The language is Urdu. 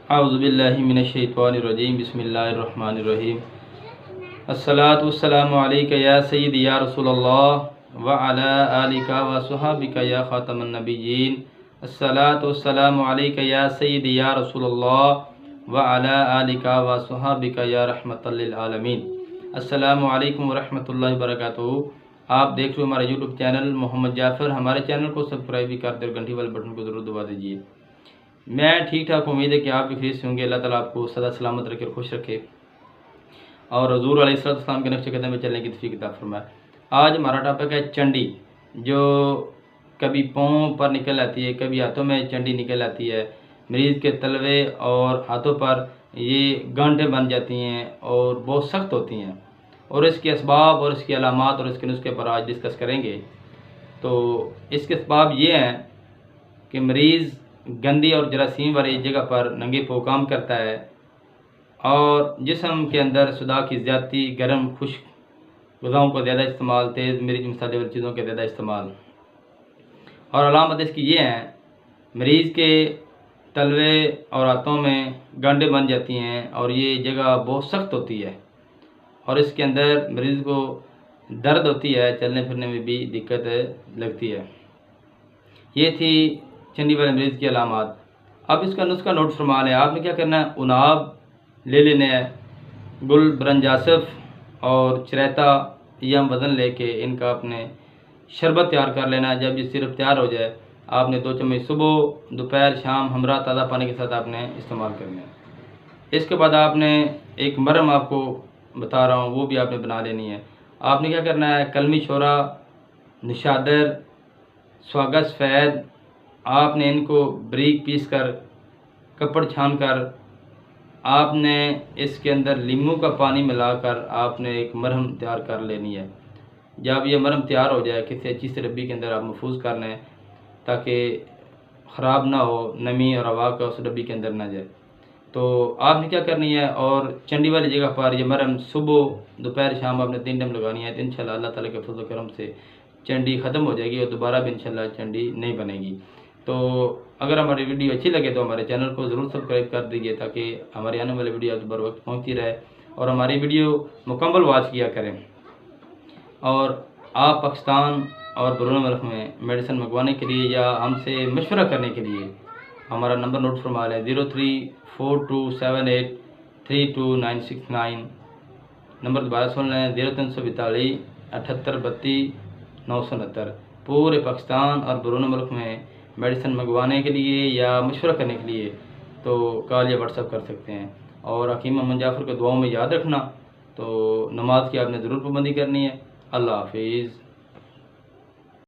اعوذ باللہ من الشیطان الرجیم بسم اللہ الرحمن الرحیم الصلاۃ والسلام علیک یا سیدی یا رسول اللہ وعلی آلک وصحابک یا خاتم النبیین الصلاۃ والسلام علیک یا سیدی یا رسول اللہ وعلی آلک وصحابک یا رحمۃ للعالمین۔ السلام علیکم ورحمۃ اللہ وبرکاتہ۔ آپ دیکھ رہے ہمارا یوٹیوب چینل محمد جعفر۔ ہمارے چینل کو سبسکرائب بھی کر دیں، گھنٹی والے بٹن کو ضرور دبا دیجیے۔ میں ٹھیک ٹھاک امید ہے کہ آپ بھی خیر سے ہوں گے۔ اللہ تعالیٰ آپ کو سدا سلامت رکھے اور خوش رکھے اور حضور علیہ السلام کے نقش قدم میں چلنے کی توفیق عطا فرمائے۔ آج ہمارا ٹاپک ہے چنڈی، جو کبھی پاؤں پر نکل آتی ہے، کبھی ہاتھوں میں چنڈی نکل آتی ہے۔ مریض کے تلوے اور ہاتھوں پر یہ گانٹیں بن جاتی ہیں اور بہت سخت ہوتی ہیں، اور اس کے اسباب اور اس کی علامات اور اس کے نسخے پر آج ڈسکس کریں گے۔ تو اس کے اسباب یہ ہیں کہ مریض گندی اور جراثیم والی جگہ پر ننگے پاؤں کام کرتا ہے، اور جسم کے اندر صدا کی زیادتی، گرم خشک غذاؤں کا زیادہ استعمال، تیز مرچ مسالے والی چیزوں کا زیادہ استعمال۔ اور علامت اس کی یہ ہیں، مریض کے تلوے اور ہاتھوں میں گانٹیں بن جاتی ہیں اور یہ جگہ بہت سخت ہوتی ہے، اور اس کے اندر مریض کو درد ہوتی ہے، چلنے پھرنے میں بھی دقت لگتی ہے۔ یہ تھی چنڈی والے مریض کی علامات۔ اب اس کا نسخہ نوٹ فرما لیں۔ آپ نے کیا کرنا ہے، اناب لے لینے ہے، گل برنجاسف اور چریتا یم وزن لے کے ان کا اپنے شربت تیار کر لینا ہے۔ جب یہ صرف تیار ہو جائے، آپ نے 2 چمچ صبح، دوپہر، شام ہمراہ تازہ پانی کے ساتھ آپ نے استعمال کرنا ہے۔ اس کے بعد آپ نے ایک مرہم آپ کو بتا رہا ہوں، وہ بھی آپ نے بنا لینی ہے۔ آپ نے کیا کرنا ہے، کلمی شورا، نشادر، سواگا سفید، آپ نے ان کو بریک پیس کر کپڑ چھان کر آپ نے اس کے اندر لیموں کا پانی ملا کر آپ نے ایک مرہم تیار کر لینی ہے۔ جب یہ مرہم تیار ہو جائے، کسی اچھی سی ڈبی کے اندر آپ محفوظ کر لیں تاکہ خراب نہ ہو، نمی اور ہوا کا اس ڈبی کے اندر نہ جائے۔ تو آپ نے کیا کرنی ہے، اور چنڈی والی جگہ پر یہ مرہم صبح، دوپہر، شام آپ نے 3 ٹائم لگانی ہے۔ تو انشاءاللہ اللہ تعالیٰ کے فضل و کرم سے چنڈی ختم ہو جائے گی اور دوبارہ بھی انشاءاللہ چنڈی نہیں بنے گی۔ تو اگر ہماری ویڈیو اچھی لگے تو ہمارے چینل کو ضرور سبسکرائب کر دیجیے تاکہ ہماری آنے والی ویڈیو بر وقت پہنچتی رہے، اور ہماری ویڈیو مکمل واچ کیا کریں۔ اور آپ پاکستان اور بیرون ملک میں میڈیسن منگوانے کے لیے یا ہم سے مشورہ کرنے کے لیے ہمارا نمبر نوٹ فرما لیں، 0342783269۔ نمبر دوبارہ سن لیں، 0342 78 32 969۔ پورے پاکستان اور بیرون ملک میں میڈیسن منگوانے کے لیے یا مشورہ کرنے کے لیے تو کال یا واٹس ایپ کر سکتے ہیں۔ اور حکیم محمد جعفر کو دعاؤں میں یاد رکھنا۔ تو نماز کی آپ نے ضرور پابندی کرنی ہے۔ اللہ حافظ۔